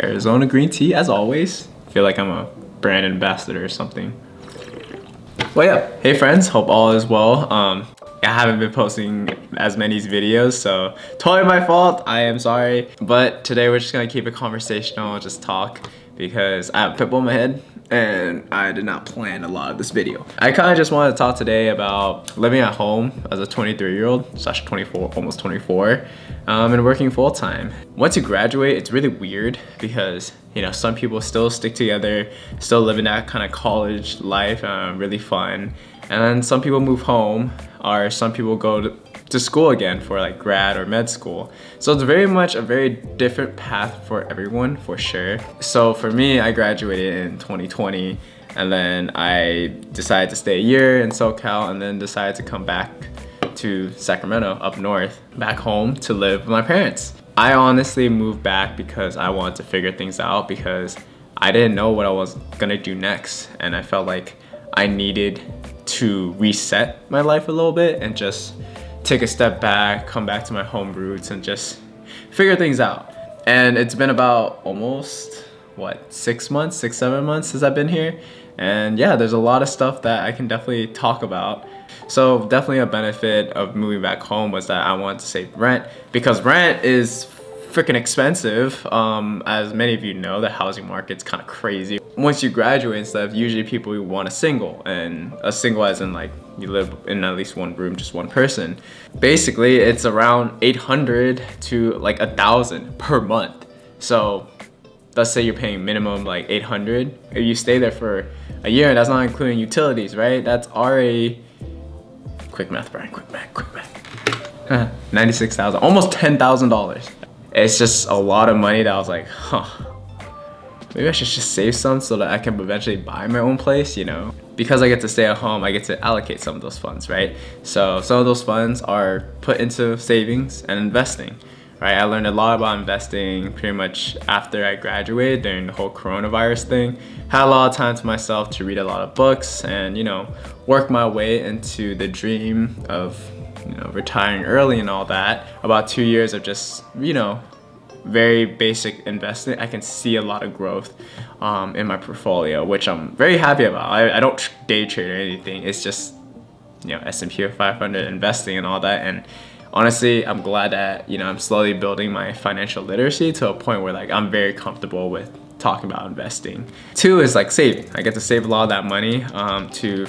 Arizona green tea, as always. I feel like I'm a brand ambassador or something. Well, yeah. Hey friends, hope all is well. I haven't been posting as many videos, so totally my fault. I am sorry. But today we're just gonna keep it conversational, just talk, because I have a pitbull in my head and I did not plan a lot of this video. I kind of just wanted to talk today about living at home as a 23-year-old slash 24, almost 24, and working full-time. Once you graduate, it's really weird because, you know, some people still stick together, still living that kind of college life, really fun. And then some people move home, or some people go to school again for like grad or med school. So it's very much a very different path for everyone, for sure. So for me, I graduated in 2020, and then I decided to stay a year in SoCal, and then decided to come back to Sacramento, up north, back home to live with my parents. I honestly moved back because I wanted to figure things out, because I didn't know what I was gonna do next, and I felt like I needed to reset my life a little bit and just take a step back, come back to my home roots, and just figure things out. And it's been about almost, what, 6 months, 7 months since I've been here. And yeah, there's a lot of stuff that I can definitely talk about. So definitely a benefit of moving back home was that I wanted to save rent, because rent is freaking expensive. As many of you know, the housing market's kind of crazy. Once you graduate and stuff, usually people want a single, and a single as in like you live in at least one room, just one person. Basically, it's around 800 to like 1,000 per month. So let's say you're paying minimum like 800. If you stay there for a year, and that's not including utilities, right? That's already, quick math, Brian, quick math. 96,000, almost $10,000. It's just a lot of money that I was like, maybe I should just save some so that I can eventually buy my own place, you know? Because I get to stay at home, I get to allocate some of those funds, right? So some of those funds are put into savings and investing, right? I learned a lot about investing pretty much after I graduated during the whole coronavirus thing. Had a lot of time to myself to read a lot of books and, you know, work my way into the dream of, you know, retiring early and all that. About 2 years of just, you know, very basic investing. I can see a lot of growth in my portfolio, which I'm very happy about. I don't day trade or anything. It's just, you know, S&P 500 investing and all that. And honestly, I'm glad that, you know, I'm slowly building my financial literacy to a point where like I'm very comfortable with talking about investing. 2 is like saving. I get to save a lot of that money to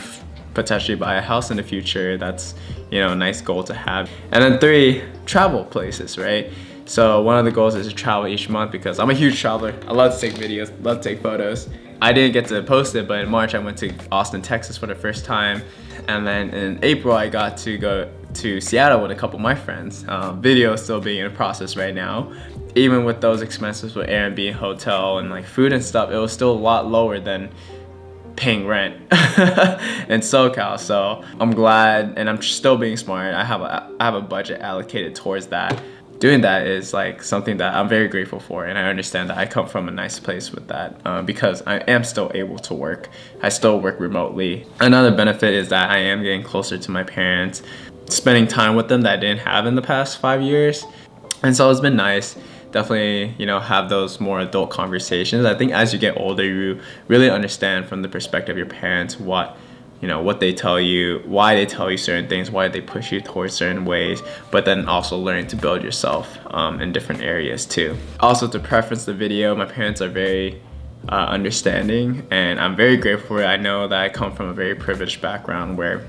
potentially buy a house in the future. That's, you know, a nice goal to have. And then 3, travel places, right? So one of the goals is to travel each month, because I'm a huge traveler. I love to take videos, love to take photos. I didn't get to post it, but in March I went to Austin, Texas for the first time. And then in April I got to go to Seattle with a couple of my friends. Video is still being in process right now. Even with those expenses with Airbnb, hotel, and like food and stuff, it was still a lot lower than paying rent in SoCal. So I'm glad, and I'm still being smart. I have a budget allocated towards that. Doing that is like something that I'm very grateful for, and I understand that I come from a nice place with that, because I am still able to work. I still work remotely. Another benefit is that I am getting closer to my parents, spending time with them that I didn't have in the past 5 years. And so it's been nice. Definitely, you know, have those more adult conversations. I think as you get older, you really understand from the perspective of your parents what, you know, what they tell you, why they tell you certain things, why they push you towards certain ways, but then also learning to build yourself in different areas too. Also, to preference the video, my parents are very understanding, and I'm very grateful for it. I know that I come from a very privileged background where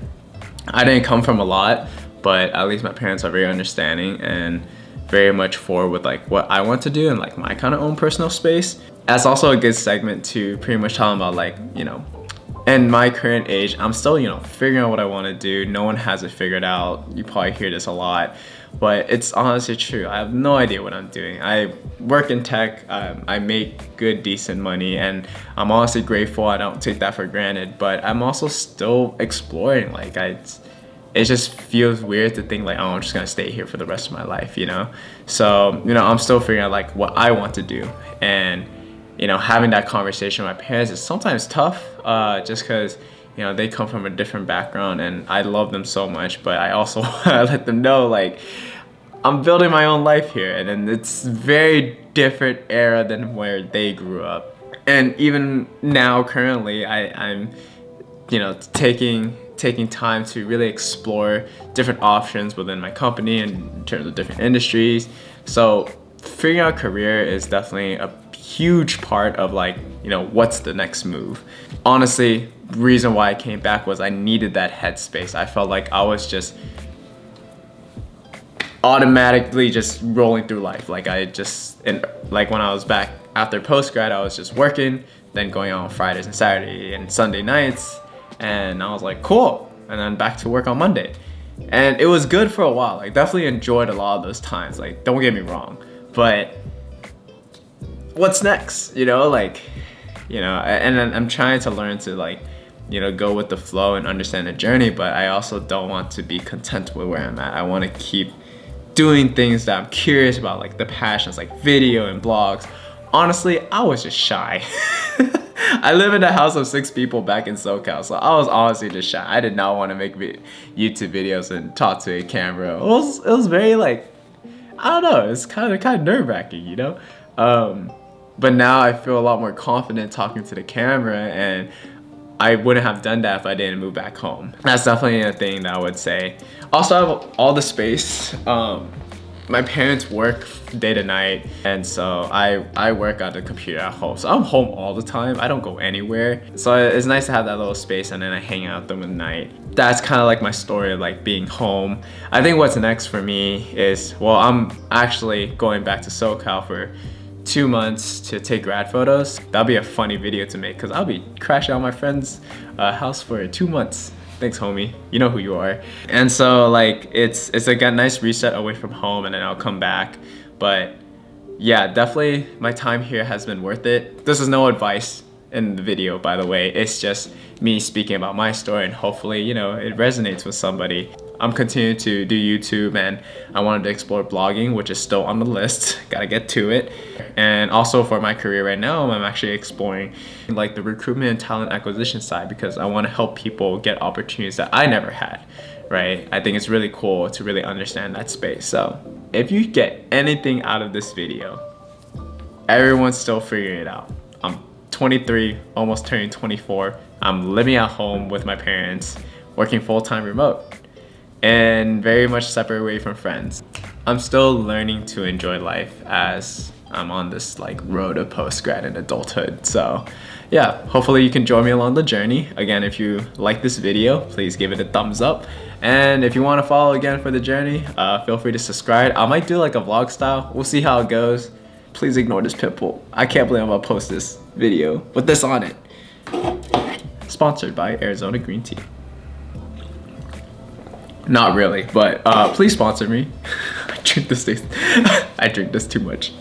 I didn't come from a lot, but at least my parents are very understanding and very much forward with like what I want to do and like my kind of own personal space. That's also a good segment to pretty much talk about, like, you know, in my current age, I'm still, you know, figuring out what I want to do. No one has it figured out. You probably hear this a lot, but it's honestly true. I have no idea what I'm doing. I work in tech. I make good, decent money, and I'm honestly grateful. I don't take that for granted, but I'm also still exploring. Like, it just feels weird to think like, oh, I'm just gonna stay here for the rest of my life, you know? So, you know, I'm still figuring out like what I want to do. And, you know, having that conversation with my parents is sometimes tough, just because, you know, they come from a different background and I love them so much, but I also let them know, like, I'm building my own life here, and then it's very different era than where they grew up. And even now, currently, I'm, you know, taking time to really explore different options within my company in terms of different industries. So figuring out career is definitely a huge part of, like, you know, what's the next move. Honestly, the reason why I came back was I needed that headspace. I felt like I was just automatically just rolling through life. Like like when I was back after post-grad, I was just working, then going out on Fridays and Saturday and Sunday nights, and I was like, cool, and then back to work on Monday. And it was good for a while. Like, definitely enjoyed a lot of those times, like, don't get me wrong, but what's next, you know? Like, you know, and then I'm trying to learn to, like, you know, go with the flow and understand the journey, but I also don't want to be content with where I'm at. I want to keep doing things that I'm curious about, like the passions, like video and blogs. Honestly, I was just shy. I live in a house of 6 people back in SoCal, so I was honestly just shy. I did not want to make YouTube videos and talk to a camera. It was very, like, I don't know, it's kind of nerve-wracking, you know? But now I feel a lot more confident talking to the camera, and I wouldn't have done that if I didn't move back home. That's definitely a thing that I would say. Also, I have all the space. My parents work day to night, and so I work on the computer at home. So I'm home all the time. I don't go anywhere. So it's nice to have that little space, and then I hang out with them at night. That's kind of like my story of, like, being home. I think what's next for me is, well, I'm actually going back to SoCal for 2 months to take grad photos. That'll be a funny video to make, because I'll be crashing out my friend's house for 2 months. Thanks, homie. You know who you are. And so, like, it's like a nice reset away from home, and then I'll come back. But yeah, definitely my time here has been worth it. This is no advice in the video, by the way. It's just me speaking about my story, and hopefully, you know, it resonates with somebody. I'm continuing to do YouTube, and I wanted to explore blogging, which is still on the list. Gotta get to it. And also for my career right now, I'm actually exploring, like, the recruitment and talent acquisition side, because I want to help people get opportunities that I never had, right? I think it's really cool to really understand that space. So if you get anything out of this video, everyone's still figuring it out. I'm 23, almost turning 24. I'm living at home with my parents, working full-time remote, and very much separate away from friends. I'm still learning to enjoy life as I'm on this, like, road of post-grad and adulthood. So yeah, hopefully you can join me along the journey. Again, if you like this video, please give it a thumbs up. And if you want to follow again for the journey, feel free to subscribe. I might do, like, a vlog style. We'll see how it goes. Please ignore this pimple. I can't believe I'm gonna post this video with this on it. Sponsored by Arizona Green Tea. Not really, but please sponsor me. I drink this too much.